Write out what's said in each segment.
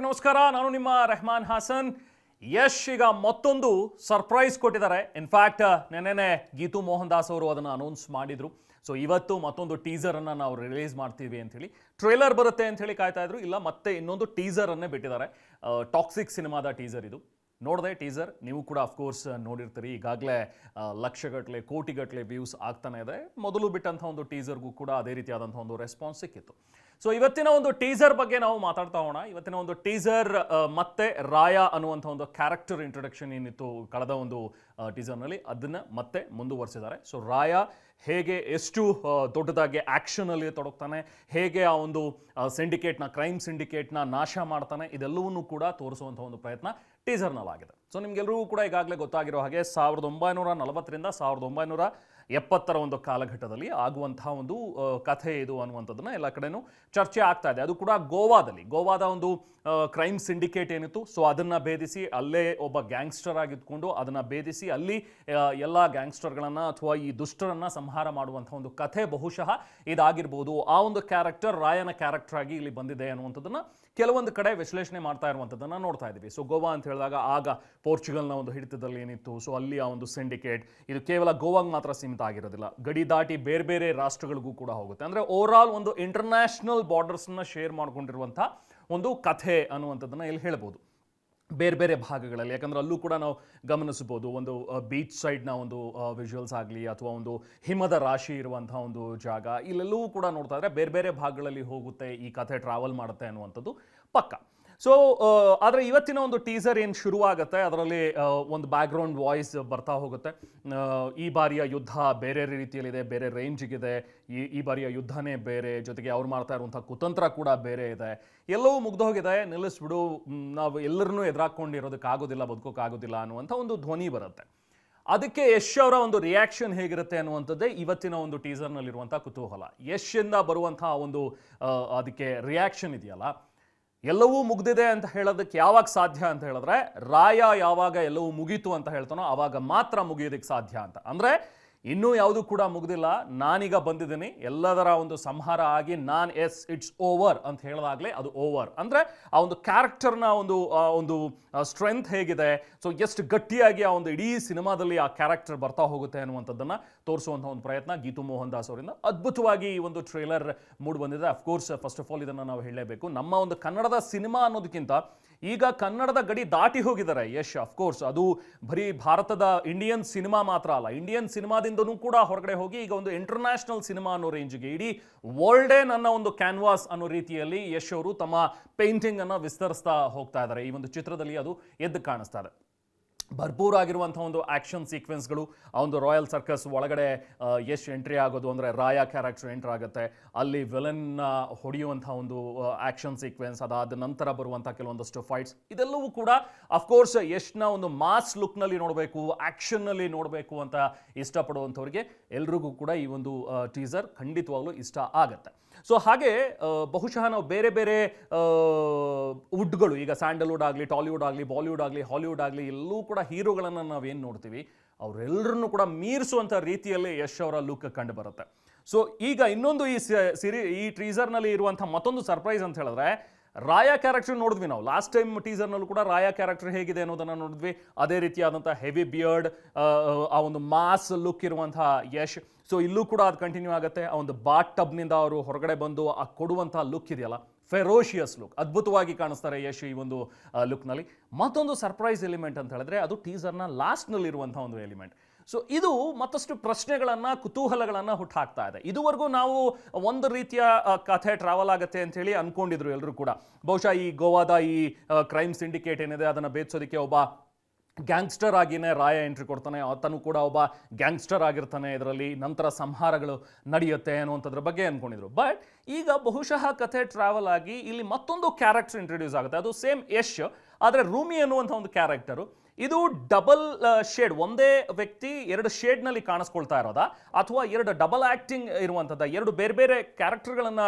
ನಮಸ್ಕಾರ. ನಾನು ನಿಮ್ಮ ರೆಹಮಾನ್ ಹಾಸನ್. ಯಶ್ ಈಗ ಮತ್ತೊಂದು ಸರ್ಪ್ರೈಸ್ ಕೊಟ್ಟಿದ್ದಾರೆ. ಇನ್ಫ್ಯಾಕ್ಟ್ ನೆನ್ನೆನೆ ಗೀತು ಮೋಹನ್ ದಾಸ್ ಅವರು ಅದನ್ನು ಅನೌನ್ಸ್ ಮಾಡಿದ್ರು. ಸೊ ಇವತ್ತು ಮತ್ತೊಂದು ಟೀಸರನ್ನು ನಾವು ರಿಲೀಸ್ ಮಾಡ್ತೀವಿ ಅಂಥೇಳಿ, ಟ್ರೇಲರ್ ಬರುತ್ತೆ ಅಂಥೇಳಿ ಕಾಯ್ತಾ ಇದ್ರು. ಇಲ್ಲ, ಮತ್ತೆ ಇನ್ನೊಂದು ಟೀಸರನ್ನೇ ಬಿಟ್ಟಿದ್ದಾರೆ. ಟಾಕ್ಸಿಕ್ ಸಿನಿಮಾದ ಟೀಸರ್ ಇದು. ನೋಡಿದೆ ಟೀಸರ್, ನೀವು ಕೂಡ ಅಫ್ಕೋರ್ಸ್ ನೋಡಿರ್ತೀರಿ. ಈಗಾಗಲೇ ಲಕ್ಷಗಟ್ಟಲೆ ಕೋಟಿಗಟ್ಟಲೆ ವ್ಯೂಸ್ ಆಗ್ತಾನೆ ಇದೆ. ಮೊದಲು ಬಿಟ್ಟಂಥ ಒಂದು ಟೀಸರ್ಗೂ ಕೂಡ ಅದೇ ರೀತಿಯಾದಂಥ ಒಂದು ರೆಸ್ಪಾನ್ಸ್ ಸಿಕ್ಕಿತ್ತು. ಸೊ ಇವತ್ತಿನ ಒಂದು ಟೀಸರ್ ಬಗ್ಗೆ ನಾವು ಮಾತಾಡ್ತಾ ಹೋಗೋಣ. ಇವತ್ತಿನ ಒಂದು ಟೀಸರ್ ಮತ್ತೆ ರಾಯ ಅನ್ನುವಂಥ ಒಂದು ಕ್ಯಾರೆಕ್ಟರ್ ಇಂಟ್ರೊಡಕ್ಷನ್ ಏನಿತ್ತು ಕಳೆದ ಒಂದು ಟೀಸರ್ನಲ್ಲಿ, ಅದನ್ನು ಮತ್ತೆ ಮುಂದುವರಿಸಿದ್ದಾರೆ. ಸೊ ರಾಯ ಹೇಗೆ ಎಷ್ಟು ದೊಡ್ಡದಾಗಿ ಆ್ಯಕ್ಷನಲ್ಲಿ ತೊಡಗ್ತಾನೆ, ಹೇಗೆ ಆ ಒಂದು ಕ್ರೈಮ್ ಸಿಂಡಿಕೇಟ್ನ ನಾಶ ಮಾಡ್ತಾನೆ, ಇದೆಲ್ಲವನ್ನೂ ಕೂಡ ತೋರಿಸುವಂಥ ಒಂದು ಪ್ರಯತ್ನ ಟೀಸರ್ನಲ್ಲಾಗಿದೆ. ಸೊ ನಿಮಗೆಲ್ಲರಿಗೂ ಕೂಡ ಈಗಾಗಲೇ ಗೊತ್ತಾಗಿರೋ ಹಾಗೆ 1940ರಿಂದ 1970ರ ಒಂದು ಕಾಲಘಟ್ಟದಲ್ಲಿ ಆಗುವಂತಹ ಒಂದು ಕಥೆ ಇದು ಅನ್ನುವಂಥದ್ದನ್ನ ಎಲ್ಲ ಕಡೆನೂ ಚರ್ಚೆ ಆಗ್ತಾ ಇದೆ. ಅದು ಕೂಡ ಗೋವಾದ ಒಂದು ಕ್ರೈಮ್ ಸಿಂಡಿಕೇಟ್ ಏನಿತ್ತು, ಸೊ ಅದನ್ನು ಭೇದಿಸಿ ಅಲ್ಲೇ ಒಬ್ಬ ಗ್ಯಾಂಗ್ಸ್ಟರ್ ಆಗಿದ್ಕೊಂಡು ಅದನ್ನು ಭೇದಿಸಿ ಅಲ್ಲಿ ಎಲ್ಲ ಗ್ಯಾಂಗ್ಸ್ಟರ್ಗಳನ್ನು ಅಥವಾ ಈ ದುಷ್ಟರನ್ನು ಸಂಹಾರ ಮಾಡುವಂಥ ಒಂದು ಕಥೆ ಬಹುಶಃ ಇದಾಗಿರ್ಬೋದು. ಆ ಒಂದು ಕ್ಯಾರೆಕ್ಟರ್ ರಾಯನ ಕ್ಯಾರೆಕ್ಟರ್ ಆಗಿ ಇಲ್ಲಿ ಬಂದಿದೆ ಅನ್ನುವಂಥದ್ದನ್ನು ಕೆಲವೊಂದು ಕಡೆ ವಿಶ್ಲೇಷಣೆ ಮಾಡ್ತಾ ಇರುವಂಥದ್ದನ್ನು ನೋಡ್ತಾ ಇದ್ದೀವಿ. ಸೊ ಗೋವಾ ಅಂತ ಹೇಳಿದಾಗ ಆಗ ಪೋರ್ಚುಗಲ್ನ ಒಂದು ಹಿಡಿತದಲ್ಲಿ ಏನಿತ್ತು, ಸೊ ಅಲ್ಲಿ ಆ ಒಂದು ಸಿಂಡಿಕೇಟ್ ಇದು ಕೇವಲ ಗೋವಾಗೆ ಮಾತ್ರ ಸೀಮಿತ ಆಗಿರೋದಿಲ್ಲ, ಗಡಿ ದಾಟಿ ಬೇರೆ ಬೇರೆ ರಾಷ್ಟ್ರಗಳಿಗೂ ಕೂಡ ಹೋಗುತ್ತೆ. ಅಂದರೆ ಓವರ್ ಆಲ್ ಒಂದು ಇಂಟರ್ನ್ಯಾಷನಲ್ ಬಾರ್ಡರ್ಸ್ನ ಶೇರ್ ಮಾಡ್ಕೊಂಡಿರುವಂಥ ಒಂದು ಕಥೆ ಅನ್ನುವಂಥದ್ದನ್ನು ಇಲ್ಲಿ ಹೇಳ್ಬೋದು ಬೇರೆ ಬೇರೆ ಭಾಗಗಳಲ್ಲಿ. ಯಾಕಂದರೆ ಅಲ್ಲೂ ಕೂಡ ನಾವು ಗಮನಿಸ್ಬೋದು, ಒಂದು ಬೀಚ್ ಸೈಡ್ನ ಒಂದು ವಿಜುವಲ್ಸ್ ಆಗಲಿ ಅಥವಾ ಒಂದು ಹಿಮದ ರಾಶಿ ಇರುವಂಥ ಒಂದು ಜಾಗ, ಇಲ್ಲೆಲ್ಲವೂ ಕೂಡ ನೋಡ್ತಾ ಇದ್ರೆ ಬೇರೆ ಬೇರೆ ಭಾಗಗಳಲ್ಲಿ ಹೋಗುತ್ತೆ, ಈ ಕಥೆ ಟ್ರಾವೆಲ್ ಮಾಡುತ್ತೆ ಅನ್ನುವಂಥದ್ದು ಪಕ್ಕ. ಸೊ ಆದರೆ ಇವತ್ತಿನ ಒಂದು ಟೀಸರ್ ಏನು ಶುರುವಾಗುತ್ತೆ ಅದರಲ್ಲಿ ಒಂದು ಬ್ಯಾಕ್ಗ್ರೌಂಡ್ ವಾಯ್ಸ್ ಬರ್ತಾ ಹೋಗುತ್ತೆ. ಈ ಬಾರಿಯ ಯುದ್ಧ ಬೇರೆ ರೀತಿಯಲ್ಲಿದೆ, ಬೇರೆ ರೇಂಜಿಗಿದೆ, ಈ ಬಾರಿಯ ಯುದ್ಧನೇ ಬೇರೆ, ಜೊತೆಗೆ ಅವ್ರು ಮಾಡ್ತಾ ಇರುವಂಥ ಕುತಂತ್ರ ಕೂಡ ಬೇರೆ ಇದೆ, ಎಲ್ಲವೂ ಮುಗ್ದೋಗಿದೆ, ನಿಲ್ಲಿಸ್ಬಿಡು, ನಾವು ಎಲ್ಲರನ್ನೂ ಎದುರಾಕೊಂಡಿರೋದಕ್ಕಾಗೋದಿಲ್ಲ, ಬದುಕೋಕ್ಕಾಗೋದಿಲ್ಲ ಅನ್ನುವಂಥ ಒಂದು ಧ್ವನಿ ಬರುತ್ತೆ. ಅದಕ್ಕೆ ಯಶ್ ಅವರ ಒಂದು ರಿಯಾಕ್ಷನ್ ಹೇಗಿರುತ್ತೆ ಅನ್ನುವಂಥದ್ದೇ ಇವತ್ತಿನ ಒಂದು ಟೀಸರ್ನಲ್ಲಿರುವಂಥ ಕುತೂಹಲ. ಯಶ್ನಿಂದ ಬರುವಂಥ ಒಂದು ಅದಕ್ಕೆ ರಿಯಾಕ್ಷನ್ ಇದೆಯಲ್ಲ, ಎಲ್ಲವೂ ಮುಗ್ದಿದೆ ಅಂತ ಹೇಳೋದಕ್ಕೆ ಯಾವಾಗ ಸಾಧ್ಯ ಅಂತ ಹೇಳಿದ್ರೆ, ರಾಯ ಯಾವಾಗ ಎಲ್ಲವೂ ಮುಗೀತು ಅಂತ ಹೇಳ್ತಾನೋ ಆವಾಗ ಮಾತ್ರ ಮುಗಿಯೋದಕ್ಕೆ ಸಾಧ್ಯ ಅಂತ. ಅಂದರೆ ಇನ್ನೂ ಯಾವುದೂ ಕೂಡ ಮುಗ್ದಿಲ್ಲ, ನಾನೀಗ ಬಂದಿದ್ದೀನಿ, ಎಲ್ಲದರ ಒಂದು ಸಂಹಾರ ಆಗಿ ಇಟ್ಸ್ ಓವರ್ ಅಂತ ಹೇಳಿದಾಗಲೇ ಅದು ಓವರ್. ಅಂದರೆ ಆ ಒಂದು ಕ್ಯಾರೆಕ್ಟರ್ನ ಒಂದು ಸ್ಟ್ರೆಂತ್ ಹೇಗಿದೆ, ಸೊ ಎಷ್ಟು ಗಟ್ಟಿಯಾಗಿ ಆ ಒಂದು ಇಡೀ ಸಿನಿಮಾದಲ್ಲಿ ಆ ಕ್ಯಾರೆಕ್ಟರ್ ಬರ್ತಾ ಹೋಗುತ್ತೆ ಅನ್ನುವಂಥದ್ದನ್ನು ತೋರಿಸುವಂಥ ಒಂದು ಪ್ರಯತ್ನ ಗೀತು ಮೋಹನ್ ದಾಸ್ ಅವರಿಂದ ಅದ್ಭುತವಾಗಿ ಈ ಒಂದು ಟ್ರೇಲರ್ ಮೂಡ್ ಬಂದಿದೆ. ಅಫ್ಕೋರ್ಸ್ ಫಸ್ಟ್ ಆಫ್ ಆಲ್ ಇದನ್ನು ನಾವು ಹೇಳಲೇಬೇಕು, ನಮ್ಮ ಒಂದು ಕನ್ನಡದ ಸಿನಿಮಾ ಅನ್ನೋದಕ್ಕಿಂತ ಈಗ ಕನ್ನಡದ ಗಡಿ ದಾಟಿ ಹೋಗಿದ್ದಾರೆ ಯಶ್. ಅಫ್ಕೋರ್ಸ್ ಅದು ಬರೀ ಭಾರತದ ಇಂಡಿಯನ್ ಸಿನಿಮಾ ಮಾತ್ರ ಅಲ್ಲ, ಇಂಡಿಯನ್ ಸಿನಿಮಾದಿಂದನೂ ಕೂಡ ಹೊರಗಡೆ ಹೋಗಿ ಈಗ ಒಂದು ಇಂಟರ್ನ್ಯಾಷನಲ್ ಸಿನಿಮಾ ಅನ್ನೋ ರೇಂಜ್ಗೆ, ಇಡೀ ವರ್ಲ್ಡೇ ನನ್ನ ಒಂದು ಕ್ಯಾನ್ವಾಸ್ ಅನ್ನೋ ರೀತಿಯಲ್ಲಿ ಯಶ್ ಅವರು ತಮ್ಮ ಪೇಂಟಿಂಗ್ ಅನ್ನು ವಿಸ್ತರಿಸ್ತಾ ಹೋಗ್ತಾ ಇದ್ದಾರೆ. ಈ ಒಂದು ಚಿತ್ರದಲ್ಲಿ ಅದು ಎದ್ದು ಕಾಣಿಸ್ತಾ ಇದೆ. ಭರ್ಪೂರಾಗಿರುವಂಥ ಒಂದು ಆ್ಯಕ್ಷನ್ ಸೀಕ್ವೆನ್ಸ್ಗಳು, ಆ ಒಂದು ರಾಯಲ್ ಸರ್ಕಸ್ ಒಳಗಡೆ ಯಶ್ ಎಂಟ್ರಿ ಆಗೋದು, ಅಂದರೆ ರಾಯ ಕ್ಯಾರೆಕ್ಟರ್ ಎಂಟ್ರ್ ಆಗುತ್ತೆ, ಅಲ್ಲಿ ವಿಲನ್ನ ಹೊಡೆಯುವಂಥ ಒಂದು ಆ್ಯಕ್ಷನ್ ಸೀಕ್ವೆನ್ಸ್, ಅದಾದ ನಂತರ ಬರುವಂಥ ಕೆಲವೊಂದಷ್ಟು ಫೈಟ್ಸ್, ಇದೆಲ್ಲವೂ ಕೂಡ ಅಫ್ಕೋರ್ಸ್ ಯಶ್ನ ಒಂದು ಮಾಸ್ ಲುಕ್ನಲ್ಲಿ ನೋಡಬೇಕು, ಆ್ಯಕ್ಷನ್ನಲ್ಲಿ ನೋಡಬೇಕು ಅಂತ ಇಷ್ಟಪಡುವಂಥವ್ರಿಗೆ ಎಲ್ರಿಗೂ ಕೂಡ ಈ ಒಂದು ಟೀಸರ್ ಖಂಡಿತವಾಗ್ಲೂ ಇಷ್ಟ ಆಗುತ್ತೆ. ಸೊ ಹಾಗೆ ಬಹುಶಃ ನಾವು ಬೇರೆ ಬೇರೆ ವುಡ್ಗಳು, ಈಗ ಸ್ಯಾಂಡಲ್ವುಡ್ ಆಗಲಿ, ಟಾಲಿವುಡ್ ಆಗಲಿ, ಬಾಲಿವುಡ್ ಆಗಲಿ, ಹಾಲಿವುಡ್ ಆಗಲಿ, ಎಲ್ಲೂ ಕೂಡ ಹೀರೋಗಳನ್ನು ನಾವೇನು ನೋಡ್ತೀವಿ ಅವರೆಲ್ಲರನ್ನೂ ಕೂಡ ಮೀರಿಸುವಂಥ ರೀತಿಯಲ್ಲಿ ಯಶ್ ಅವರ ಲುಕ್ ಕಂಡು ಬರುತ್ತೆ. ಸೊ ಈಗ ಇನ್ನೊಂದು ಈ ಟೀಸರ್ನಲ್ಲಿ ಇರುವಂಥ ಮತ್ತೊಂದು ಸರ್ಪ್ರೈಸ್ ಅಂತ ಹೇಳಿದ್ರೆ, ರಾಯ ಕ್ಯಾರೆಕ್ಟರ್ ನೋಡಿದ್ವಿ ನಾವು ಲಾಸ್ಟ್ ಟೈಮ್ ಟೀಸರ್ನಲ್ಲೂ ಕೂಡ. ರಾಯ ಕ್ಯಾರೆಕ್ಟರ್ ಹೇಗಿದೆ ಅನ್ನೋದನ್ನು ನೋಡಿದ್ವಿ, ಅದೇ ರೀತಿಯಾದಂಥ ಹೆವಿ ಬಿಯರ್ಡ್, ಆ ಒಂದು ಮಾಸ್ ಲುಕ್ ಇರುವಂಥ ಯಶ್. ಸೊ ಇಲ್ಲೂ ಕೂಡ ಅದು ಕಂಟಿನ್ಯೂ ಆಗುತ್ತೆ. ಆ ಒಂದು ಬಾತ್ ಟಬ್ನಿಂದ ಅವರು ಹೊರಗಡೆ ಬಂದು ಆ ಕೊಡುವಂಥ ಲುಕ್ ಇದೆಯಲ್ಲ, ಫೆರೋಷಿಯಸ್ ಲುಕ್, ಅದ್ಭುತವಾಗಿ ಕಾಣಿಸ್ತಾರೆ ಯಶ್ ಈ ಒಂದು ಲುಕ್ನಲ್ಲಿ. ಮತ್ತೊಂದು ಸರ್ಪ್ರೈಸ್ ಎಲಿಮೆಂಟ್ ಅಂತ ಹೇಳಿದ್ರೆ ಅದು ಟೀಸರ್ನ ಲಾಸ್ಟ್ನಲ್ಲಿರುವಂಥ ಒಂದು ಎಲಿಮೆಂಟ್. ಸೊ ಇದು ಮತ್ತಷ್ಟು ಪ್ರಶ್ನೆಗಳನ್ನು, ಕುತೂಹಲಗಳನ್ನು ಹುಟ್ಟಾಕ್ತಾ ಇದೆ. ಇದುವರೆಗೂ ನಾವು ಒಂದು ರೀತಿಯ ಕಥೆ ಟ್ರಾವೆಲ್ ಆಗುತ್ತೆ ಅಂಥೇಳಿ ಅಂದ್ಕೊಂಡಿದ್ರು ಎಲ್ಲರೂ ಕೂಡ. ಬಹುಶಃ ಈ ಗೋವಾದ ಈ ಕ್ರೈಮ್ ಸಿಂಡಿಕೇಟ್ ಏನಿದೆ ಅದನ್ನು ಭೇದಿಸೋದಕ್ಕೆ ಒಬ್ಬ ಗ್ಯಾಂಗ್ಸ್ಟರ್ ಆಗಿನೇ ರಾಯ ಎಂಟ್ರಿ ಕೊಡ್ತಾನೆ, ಆತನು ಕೂಡ ಒಬ್ಬ ಗ್ಯಾಂಗ್ಸ್ಟರ್ ಆಗಿರ್ತಾನೆ, ಇದರಲ್ಲಿ ನಂತರ ಸಂಹಾರಗಳು ನಡೆಯುತ್ತೆ ಅನ್ನುವಂಥದ್ರ ಬಗ್ಗೆ ಅಂದ್ಕೊಂಡಿದ್ರು. ಬಟ್ ಈಗ ಬಹುಶಃ ಕಥೆ ಟ್ರಾವೆಲ್ ಆಗಿ ಇಲ್ಲಿ ಮತ್ತೊಂದು ಕ್ಯಾರೆಕ್ಟರ್ ಇಂಟ್ರೊಡ್ಯೂಸ್ ಆಗುತ್ತೆ. ಅದು ಸೇಮ್ ಯಶ್, ಆದರೆ ರೂಮಿ ಅನ್ನುವಂಥ ಒಂದು ಕ್ಯಾರೆಕ್ಟರು. ಇದು ಡಬಲ್ ಶೇಡ್, ಒಂದೇ ವ್ಯಕ್ತಿ ಎರಡು ಶೇಡ್ನಲ್ಲಿ ಕಾಣಿಸ್ಕೊಳ್ತಾ ಇರೋದಾ, ಅಥವಾ ಎರಡು ಡಬಲ್ ಆ್ಯಕ್ಟಿಂಗ್ ಇರುವಂಥದ್ದು, ಎರಡು ಬೇರೆ ಬೇರೆ ಕ್ಯಾರೆಕ್ಟರ್ಗಳನ್ನು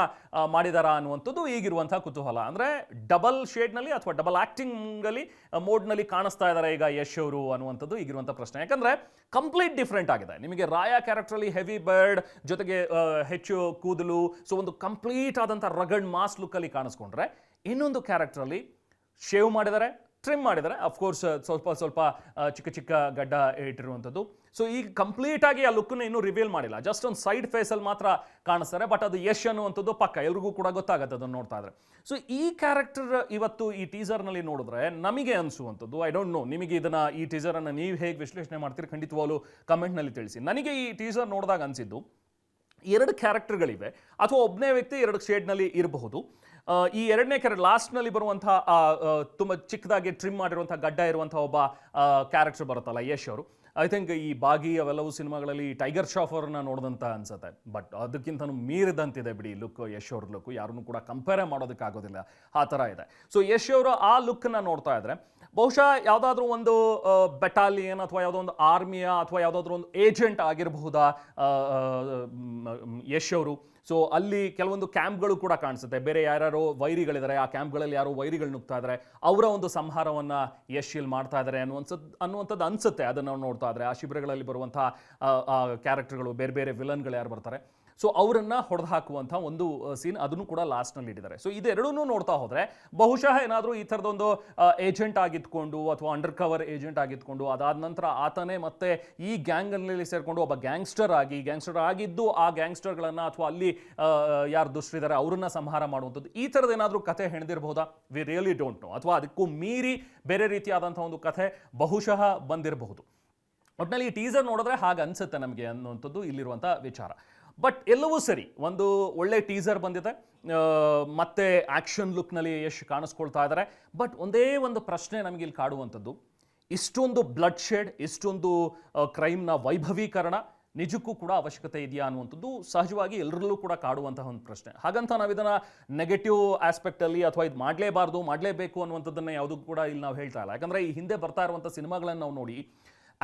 ಮಾಡಿದಾರಾ ಅನ್ನುವಂಥದ್ದು ಈಗಿರುವಂಥ ಕುತೂಹಲ. ಅಂದರೆ ಡಬಲ್ ಶೇಡ್ನಲ್ಲಿ ಅಥವಾ ಡಬಲ್ ಆ್ಯಕ್ಟಿಂಗಲ್ಲಿ ಮೋಡ್ನಲ್ಲಿ ಕಾಣಿಸ್ತಾ ಇದ್ದಾರೆ ಈಗ ಯಶ್ ಅವರು ಅನ್ನುವಂಥದ್ದು ಈಗಿರುವಂಥ ಪ್ರಶ್ನೆ. ಯಾಕಂದರೆ ಕಂಪ್ಲೀಟ್ ಡಿಫ್ರೆಂಟ್ ಆಗಿದೆ. ನಿಮಗೆ ರಾಯ ಕ್ಯಾರೆಕ್ಟರಲ್ಲಿ ಹೆವಿ ಬರ್ಡ್ ಜೊತೆಗೆ ಹೆಚ್ಚು ಕೂದಲು, ಸೊ ಒಂದು ಕಂಪ್ಲೀಟ್ ಆದಂಥ ರಗಡ್ ಮಾಸ್ ಲುಕ್ಕಲ್ಲಿ ಕಾಣಿಸ್ಕೊಂಡ್ರೆ, ಇನ್ನೊಂದು ಕ್ಯಾರೆಕ್ಟರಲ್ಲಿ ಶೇವ್ ಮಾಡಿದ್ದಾರೆ, ಟ್ರಿಮ್ ಮಾಡಿದ್ದಾರೆ, ಅಫ್ಕೋರ್ಸ್ ಸ್ವಲ್ಪ ಸ್ವಲ್ಪ ಚಿಕ್ಕ ಚಿಕ್ಕ ಗಡ್ಡ ಇಟ್ಟಿರುವಂಥದ್ದು. ಸೊ ಈಗ ಕಂಪ್ಲೀಟ್ ಆಗಿ ಆ ಲುಕ್ನ ಇನ್ನೂ ರಿವೀಲ್ ಮಾಡಿಲ್ಲ, ಜಸ್ಟ್ ಒಂದು ಸೈಡ್ ಫೇಸಲ್ಲಿ ಮಾತ್ರ ಕಾಣಿಸ್ತಾರೆ. ಬಟ್ ಅದು ಯಶ್ ಅನ್ನುವಂಥದ್ದು ಪಕ್ಕ ಎಲ್ರಿಗೂ ಕೂಡ ಗೊತ್ತಾಗುತ್ತೆ ಅದನ್ನು ನೋಡ್ತಾ ಇದ್ರೆ. ಸೊ ಈ ಕ್ಯಾರೆಕ್ಟರ್ ಇವತ್ತು ಈ ಟೀಸರ್ನಲ್ಲಿ ನೋಡಿದ್ರೆ ನಮಗೆ ಅನಿಸುವಂಥದ್ದು, ಐ ಡೋಂಟ್ ನೋ ನಿಮಗೆ ಇದನ್ನ ಈ ಟೀಸರನ್ನು ನೀವು ಹೇಗೆ ವಿಶ್ಲೇಷಣೆ ಮಾಡ್ತೀರಿ ಖಂಡಿತವಾಗ್ಲೂ ಕಮೆಂಟ್ನಲ್ಲಿ ತಿಳಿಸಿ. ನನಗೆ ಈ ಟೀಸರ್ ನೋಡಿದಾಗ ಅನಿಸಿದ್ದು, 2 ಕ್ಯಾರೆಕ್ಟರ್ಗಳಿವೆ ಅಥವಾ ಒಬ್ಬನೇ ವ್ಯಕ್ತಿ 2 ಶೇಡ್ನಲ್ಲಿ ಇರಬಹುದು. ಈ ಎರಡನೇ ಕ್ಯಾರೆಕ್ಟರ್ ಲಾಸ್ಟ್ನಲ್ಲಿ ಬರುವಂತಹ ತುಂಬ ಚಿಕ್ಕದಾಗಿ ಟ್ರಿಮ್ ಮಾಡಿರುವಂಥ ಗಡ್ಡ ಇರುವಂಥ ಒಬ್ಬ ಕ್ಯಾರೆಕ್ಟರ್ ಬರುತ್ತಲ್ಲ ಯಶ್ ಅವರು, ಐ ಥಿಂಕ್ ಈ ಬಾಗಿ ಅವೆಲ್ಲವೂ ಸಿನಿಮಾಗಳಲ್ಲಿ ಟೈಗರ್ ಶ್ರಾಫ್ ಅವ್ರನ್ನ ನೋಡಿದಂತ ಅನ್ಸುತ್ತೆ. ಬಟ್ ಅದಕ್ಕಿಂತನೂ ಮೀರಿದಂತಿದೆ ಬಿಡಿ ಲುಕ್, ಯಶ್ ಅವ್ರ ಲುಕ್ ಯಾರನ್ನೂ ಕೂಡ ಕಂಪೇರ್ ಮಾಡೋದಕ್ಕಾಗೋದಿಲ್ಲ, ಆ ಥರ ಇದೆ. ಸೊ ಯಶ್ ಅವರು ಆ ಲುಕ್ನ ನೋಡ್ತಾ ಇದ್ರೆ ಬಹುಶಃ ಯಾವುದಾದ್ರೂ ಒಂದು ಬೆಟಾಲಿಯನ್ ಅಥವಾ ಯಾವುದೋ ಒಂದು ಆರ್ಮಿಯ ಅಥವಾ ಯಾವುದಾದ್ರೂ ಒಂದು ಏಜೆಂಟ್ ಆಗಿರಬಹುದಾ ಯಶ್ ಅವರು. ಸೊ ಅಲ್ಲಿ ಕೆಲವೊಂದು ಕ್ಯಾಂಪ್ಗಳು ಕೂಡ ಕಾಣಿಸುತ್ತೆ, ಬೇರೆ ಯಾರ್ಯಾರೋ ವೈರಿಗಳಿದ್ದಾರೆ, ಆ ಕ್ಯಾಂಪ್ಗಳಲ್ಲಿ ಯಾರೋ ವೈರಿಗಳು ನುಗ್ತಾ ಇದ್ದಾರೆ, ಅವರ ಒಂದು ಸಂಹಾರವನ್ನ ಯಶ್ ಇಲ್ಲಿ ಮಾಡ್ತಾ ಇದ್ದಾರೆ ಅನ್ನುವಂಥದ್ದು ಅನ್ಸುತ್ತೆ ಅದನ್ನು ನೋಡ್ತಾ ಇದ್ರೆ. ಆ ಶಿಬಿರಗಳಲ್ಲಿ ಬರುವಂತಹ ಕ್ಯಾರೆಕ್ಟರ್ಗಳು, ಬೇರೆ ಬೇರೆ ವಿಲನ್ಗಳು ಯಾರು ಬರ್ತಾರೆ, ಸೊ ಅವರನ್ನ ಹೊಡೆದು ಹಾಕುವಂಥ ಒಂದು ಸೀನ್ ಅದನ್ನು ಕೂಡ ಲಾಸ್ಟ್ನಲ್ಲಿ ಇಟ್ಟಿದ್ದಾರೆ. ಸೊ ಇದೆರಡೂ ನೋಡ್ತಾ ಹೋದ್ರೆ ಬಹುಶಃ ಏನಾದರೂ ಈ ಥರದೊಂದು ಏಜೆಂಟ್ ಆಗಿದ್ಕೊಂಡು ಅಥವಾ ಅಂಡರ್ ಕವರ್ ಏಜೆಂಟ್ ಆಗಿದ್ಕೊಂಡು ಅದಾದ ನಂತರ ಆತನೇ ಮತ್ತೆ ಈ ಗ್ಯಾಂಗ್ನಲ್ಲಿ ಸೇರಿಕೊಂಡು ಒಬ್ಬ ಗ್ಯಾಂಗ್ಸ್ಟರ್ ಆಗಿದ್ದು ಆ ಗ್ಯಾಂಗ್ಸ್ಟರ್ಗಳನ್ನು ಅಥವಾ ಅಲ್ಲಿ ಯಾರು ದುಷ್ಟರಿದ್ದಾರೆ ಅವರನ್ನ ಸಂಹಾರ ಮಾಡುವಂಥದ್ದು, ಈ ಥರದ್ದು ಏನಾದರೂ ಕಥೆ ಹೆಣೆದಿರಬಹುದಾ? We really don't know. ಅಥವಾ ಅದಕ್ಕೂ ಮೀರಿ ಬೇರೆ ರೀತಿಯಾದಂಥ ಒಂದು ಕಥೆ ಬಹುಶಃ ಬಂದಿರಬಹುದು. ಒಟ್ಟಿನಲ್ಲಿ ಈ ಟೀಸರ್ ನೋಡಿದ್ರೆ ಹಾಗೆ ಅನ್ಸುತ್ತೆ ನಮಗೆ ಅನ್ನುವಂಥದ್ದು ಇಲ್ಲಿರುವಂಥ ವಿಚಾರ. ಬಟ್ ಎಲ್ಲವೂ ಸರಿ, ಒಂದು ಒಳ್ಳೆ ಟೀಸರ್ ಬಂದಿದೆ, ಮತ್ತೆ ಆ್ಯಕ್ಷನ್ ಲುಕ್ನಲ್ಲಿ ಯಶ್ ಕಾಣಿಸ್ಕೊಳ್ತಾ ಇದ್ದಾರೆ. ಬಟ್ ಒಂದೇ ಒಂದು ಪ್ರಶ್ನೆ ನಮಗೆ ಇಲ್ಲಿ ಕಾಡುವಂಥದ್ದು, ಇಷ್ಟೊಂದು ಬ್ಲಡ್ ಶೇಡ್, ಇಷ್ಟೊಂದು ಕ್ರೈಮ್ನ ವೈಭವೀಕರಣ ನಿಜಕ್ಕೂ ಕೂಡ ಅವಶ್ಯಕತೆ ಇದೆಯಾ ಅನ್ನುವಂಥದ್ದು ಸಹಜವಾಗಿ ಎಲ್ಲರಲ್ಲೂ ಕೂಡ ಕಾಡುವಂತಹ ಒಂದು ಪ್ರಶ್ನೆ. ಹಾಗಂತ ನಾವು ಇದನ್ನು ನೆಗೆಟಿವ್ ಆಸ್ಪೆಕ್ಟಲ್ಲಿ ಅಥವಾ ಇದು ಮಾಡಲೇಬೇಕು ಅನ್ನುವಂಥದ್ದನ್ನು ಯಾವುದೂ ಕೂಡ ಇಲ್ಲಿ ನಾವು ಹೇಳ್ತಾ ಇಲ್ಲ. ಯಾಕಂದರೆ ಈ ಹಿಂದೆ ಬರ್ತಾ ಇರುವಂಥ ಸಿನಿಮಾಗಳನ್ನು ನಾವು ನೋಡಿ,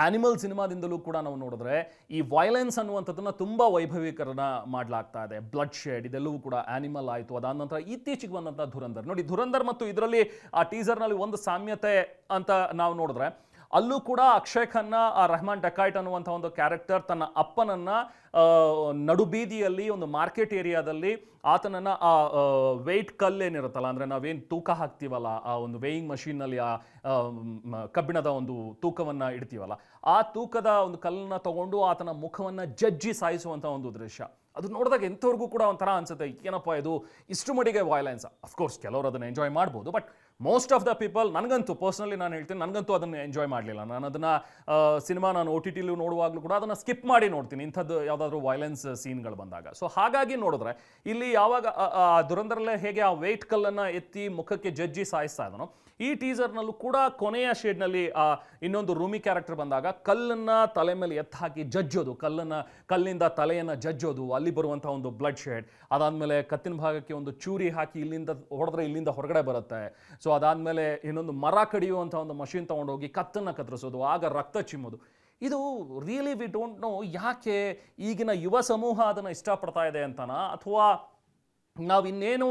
ಆ್ಯನಿಮಲ್ ಸಿನಿಮಾದಿಂದಲೂ ಕೂಡ ನಾವು ನೋಡಿದ್ರೆ ಈ ವೈಲೆನ್ಸ್ ಅನ್ನುವಂಥದ್ದನ್ನು ತುಂಬ ವೈಭವೀಕರಣ ಮಾಡಲಾಗ್ತಾ ಇದೆ. ಬ್ಲಡ್ ಶೇಡ್ ಇದೆಲ್ಲವೂ ಕೂಡ ಆ್ಯನಿಮಲ್ ಆಯಿತು, ಅದಾದ ನಂತರ ಇತ್ತೀಚೆಗೆ ಬಂದಂಥ ಧುರಂಧರ್ ನೋಡಿ, ಧುರಂಧರ್ ಮತ್ತು ಇದರಲ್ಲಿ ಆ ಟೀಸರ್ನಲ್ಲಿ ಒಂದು ಸಾಮ್ಯತೆ ಅಂತ ನಾವು ನೋಡಿದ್ರೆ, ಅಲ್ಲೂ ಕೂಡ ಅಕ್ಷಯ್ ಖನ್ನಾ ಆ ರೆಹಮಾನ್ ಡಕಾಯ್ಟ್ ಅನ್ನುವಂಥ ಒಂದು ಕ್ಯಾರೆಕ್ಟರ್ ತನ್ನ ಅಪ್ಪನನ್ನ ನಡುಬೀದಿಯಲ್ಲಿ ಒಂದು ಮಾರ್ಕೆಟ್ ಏರಿಯಾದಲ್ಲಿ ಆತನನ್ನು ಆ ವೆಯ್ಟ್ ಕಲ್ಲೇನಿರುತ್ತಲ್ಲ, ಅಂದರೆ ನಾವೇನು ತೂಕ ಹಾಕ್ತೀವಲ್ಲ ಆ ಒಂದು ವೇಯಿಂಗ್ ಮಷೀನ್ನಲ್ಲಿ ಆ ಕಬ್ಬಿಣದ ಒಂದು ತೂಕವನ್ನು ಇಡ್ತೀವಲ್ಲ, ಆ ತೂಕದ ಒಂದು ಕಲ್ಲನ್ನು ತಗೊಂಡು ಆತನ ಮುಖವನ್ನು ಜಜ್ಜಿ ಸಾಯಿಸುವಂಥ ಒಂದು ದೃಶ್ಯ, ಅದು ನೋಡಿದಾಗ ಎಂಥವ್ರಿಗೂ ಕೂಡ ಒಂಥರ ಅನ್ಸುತ್ತೆ, ಏನಪ್ಪ ಇದು ಇಷ್ಟು ಮಟ್ಟಿಗೆ ವೈಲೆನ್ಸ್. ಅಫ್ಕೋರ್ಸ್ ಕೆಲವರು ಅದನ್ನು ಎಂಜಾಯ್ ಮಾಡ್ಬೋದು, but most of the people, ನನಗಂತೂ ಪರ್ಸ್ನಲಿ ನಾನು ಹೇಳ್ತೀನಿ, ನನಗಂತೂ ಅದನ್ನು ಎಂಜಾಯ್ ಮಾಡಲಿಲ್ಲ. ನಾನು ಅದನ್ನು ಸಿನಿಮಾ ನಾನು OTT ನೋಡುವಾಗಲೂ ಕೂಡ ಅದನ್ನು ಸ್ಕಿಪ್ ಮಾಡಿ ನೋಡ್ತೀನಿ ಇಂಥದ್ದು ಯಾವುದಾದ್ರೂ ವೈಲೆನ್ಸ್ ಸೀನ್ಗಳು ಬಂದಾಗ. ಸೊ ಹಾಗಾಗಿ ನೋಡಿದ್ರೆ ಇಲ್ಲಿ ಯಾವಾಗ ದುರಂಧರಲ್ಲೇ ಹೇಗೆ ಆ ವೆಯ್ಟ್ ಕಲ್ಲನ್ನು ಎತ್ತಿ ಮುಖಕ್ಕೆ ಜಜ್ಜಿ ಸಾಯಿಸ್ತಾ ಇದ್ದಾನೋ, ಈ ಟೀಸರ್ನಲ್ಲೂ ಕೂಡ ಕೊನೆಯ ಶೇಡ್ನಲ್ಲಿ ಇನ್ನೊಂದು ರೂಮಿ ಕ್ಯಾರೆಕ್ಟರ್ ಬಂದಾಗ ಕಲ್ಲನ್ನು ತಲೆ ಮೇಲೆ ಎತ್ತು ಹಾಕಿ ಜಜ್ಜೋದು, ಕಲ್ಲಿಂದ ತಲೆಯನ್ನು ಜಜ್ಜೋದು, ಅಲ್ಲಿ ಬರುವಂಥ ಒಂದು ಬ್ಲಡ್ ಶೇಡ್, ಅದಾದಮೇಲೆ ಕತ್ತಿನ ಭಾಗಕ್ಕೆ ಒಂದು ಚೂರಿ ಹಾಕಿ ಇಲ್ಲಿಂದ ಹೊಡೆದ್ರೆ ಇಲ್ಲಿಂದ ಹೊರಗಡೆ ಬರುತ್ತೆ. ಸೊ ಅದಾದಮೇಲೆ ಇನ್ನೊಂದು ಮರ ಕಡಿಯುವಂಥ ಒಂದು ಮಷಿನ್ ತೊಗೊಂಡೋಗಿ ಕತ್ತನ್ನು ಕತ್ತರಿಸೋದು, ಆಗ ರಕ್ತ ಚಿಮ್ಮೋದು. ಇದು ರಿಯಲಿ ವಿ ಡೋಂಟ್ ನೋ ಯಾಕೆ ಈಗಿನ ಯುವ ಸಮೂಹ ಅದನ್ನು ಇಷ್ಟಪಡ್ತಾ ಇದೆ ಅಂತನಾ, ಅಥವಾ ನಾವು ಇನ್ನೇನು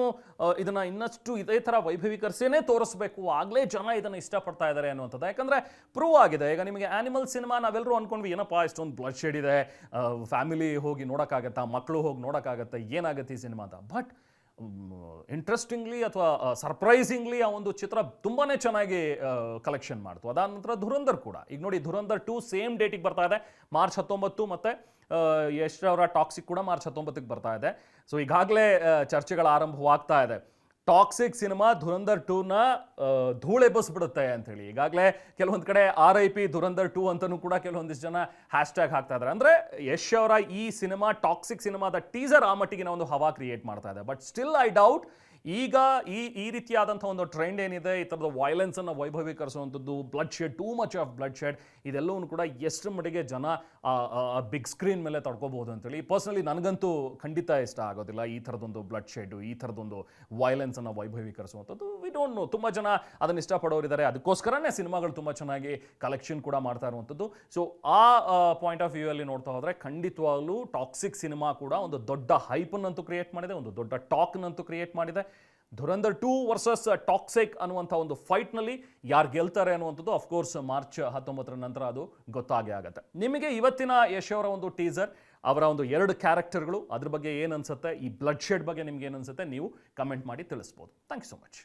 ಇದನ್ನು ಇನ್ನಷ್ಟು ಇದೇ ಥರ ವೈಭವೀಕರಿಸೇನೆ ತೋರಿಸ್ಬೇಕು, ಆಗಲೇ ಜನ ಇದನ್ನು ಇಷ್ಟಪಡ್ತಾ ಇದ್ದಾರೆ ಅನ್ನುವಂಥದ್ದು. ಯಾಕಂದರೆ ಪ್ರೂವ್ ಆಗಿದೆ. ಈಗ ನಿಮಗೆ ಆ್ಯನಿಮಲ್ ಸಿನಿಮಾ ನಾವೆಲ್ಲರೂ ಅಂದ್ಕೊಂಡ್ವಿ, ಏನಪ್ಪ ಇಷ್ಟೊಂದು ಬ್ಲಡ್ ಶೇಡ್ ಇದೆ, ಫ್ಯಾಮಿಲಿ ಹೋಗಿ ನೋಡೋಕ್ಕಾಗತ್ತಾ, ಮಕ್ಕಳು ಹೋಗಿ ನೋಡೋಕ್ಕಾಗತ್ತಾ, ಏನಾಗುತ್ತೆ ಈ ಸಿನಿಮಾ ಅಂತ. ಬಟ್ ಇಂಟ್ರೆಸ್ಟಿಂಗ್ಲಿ ಅಥವಾ ಸರ್ಪ್ರೈಸಿಂಗ್ಲಿ ಆ ಒಂದು ಚಿತ್ರ ತುಂಬಾ ಚೆನ್ನಾಗಿ ಕಲೆಕ್ಷನ್ ಮಾಡ್ತು. ಅದಾದ ನಂತರ ಧುರಂಧರ್ ಕೂಡ, ಈಗ ನೋಡಿ ಧುರಂಧರ್ 2 ಸೇಮ್ ಡೇಟಿಗೆ ಬರ್ತಾ ಇದೆ, ಮಾರ್ಚ್ 19, ಮತ್ತು ಯಶ್ ಅವರ ಟಾಕ್ಸಿಕ್ ಕೂಡ ಮಾರ್ಚ್ 19ಗೆ ಬರ್ತಾ ಇದೆ. ಸೊ ಈಗಾಗಲೇ ಚರ್ಚೆಗಳ ಆರಂಭವಾಗ್ತಾ ಇದೆ, ಟಾಕ್ಸಿಕ್ ಸಿನಿಮಾ ಧುರಂಧರ್ 2ನ ಧೂಳೆಬ್ಬಿಸ್ಬಿಡುತ್ತೆ ಅಂಥೇಳಿ. ಈಗಾಗಲೇ ಕೆಲವೊಂದು ಕಡೆ RIP ಧುರಂಧರ್ 2 ಅಂತಲೂ ಕೂಡ ಕೆಲವೊಂದಿಷ್ಟು ಜನ ಹ್ಯಾಶ್ಟ್ಯಾಗ್ ಹಾಕ್ತಾ ಇದ್ದಾರೆ. ಅಂದರೆ ಯಶ್ ಅವರ ಈ ಸಿನಿಮಾ ಟಾಕ್ಸಿಕ್ ಸಿನಿಮಾದ ಟೀಸರ್ ಆ ಮಟ್ಟಿಗಿನ ಒಂದು ಹವಾ ಕ್ರಿಯೇಟ್ ಮಾಡ್ತಾ ಇದೆ. ಬಟ್ ಸ್ಟಿಲ್ ಐ ಡೌಟ್ ಈಗ ಈ ರೀತಿಯಾದಂಥ ಒಂದು ಟ್ರೆಂಡ್ ಏನಿದೆ, ಈ ಥರದ ವೈಲೆನ್ಸನ್ನು ವೈಭವೀಕರಿಸುವಂಥದ್ದು, bloodshed, too much of bloodshed, ಇದೆಲ್ಲವೂ ಕೂಡ ಎಷ್ಟು ಮಟ್ಟಿಗೆ ಜನ ಬಿಗ್ ಸ್ಕ್ರೀನ್ ಮೇಲೆ ತಡ್ಕೋಬಹುದು ಅಂತೇಳಿ ಪರ್ಸ್ನಲಿ ನನಗಂತೂ ಖಂಡಿತ ಇಷ್ಟ ಆಗೋದಿಲ್ಲ. ಈ ಥರದೊಂದು ಬ್ಲಡ್ ಶೇಡು, ಈ ಥರದೊಂದು ವೈಲೆನ್ಸನ್ನು ವೈಭವೀಕರಿಸುವಂಥದ್ದು ವಿ ಡೋಂಟ್ ನೋ. ತುಂಬ ಜನ ಅದನ್ನು ಇಷ್ಟಪಡೋರಿದ್ದಾರೆ, ಅದಕ್ಕೋಸ್ಕರನೇ ಸಿನಿಮಾಗಳು ತುಂಬ ಚೆನ್ನಾಗಿ ಕಲೆಕ್ಷನ್ ಕೂಡ ಮಾಡ್ತಾ ಇರುವಂಥದ್ದು. ಸೊ ಆ ಪಾಯಿಂಟ್ ಆಫ್ ವ್ಯೂ ಅಲ್ಲಿ ನೋಡ್ತಾ ಹೋದರೆ ಖಂಡಿತವಾಗ್ಲೂ ಟಾಕ್ಸಿಕ್ ಸಿನಿಮಾ ಕೂಡ ಒಂದು ದೊಡ್ಡ ಹೈಪನ್ನಂತೂ ಕ್ರಿಯೇಟ್ ಮಾಡಿದೆ, ಒಂದು ದೊಡ್ಡ ಟಾಕ್ನಂತೂ ಕ್ರಿಯೇಟ್ ಮಾಡಿದೆ. ಧುರಂಧರ್ 2 ವರ್ಸಸ್ ಟಾಕ್ಸಿಕ್ ಅನ್ನುವಂಥ ಒಂದು ಫೈಟ್ನಲ್ಲಿ ಯಾರು ಗೆಲ್ತಾರೆ ಅನ್ನುವಂಥದ್ದು ಅಫ್ಕೋರ್ಸ್ ಮಾರ್ಚ್ 19 ನಂತರ ಅದು ಗೊತ್ತಾಗೇ ಆಗುತ್ತೆ. ನಿಮಗೆ ಇವತ್ತಿನ ಯಶ್ ಅವರ ಒಂದು ಟೀಸರ್, ಅವರ ಒಂದು 2 ಕ್ಯಾರೆಕ್ಟರ್ಗಳು, ಅದ್ರ ಬಗ್ಗೆ ಏನು ಅನ್ಸುತ್ತೆ, ಈ ಬ್ಲಡ್ ಶೇಡ್ ಬಗ್ಗೆ ನಿಮ್ಗೆ ಏನು ಅನ್ಸುತ್ತೆ, ನೀವು ಕಮೆಂಟ್ ಮಾಡಿ ತಿಳಿಸ್ಬೋದು. Thank you so much.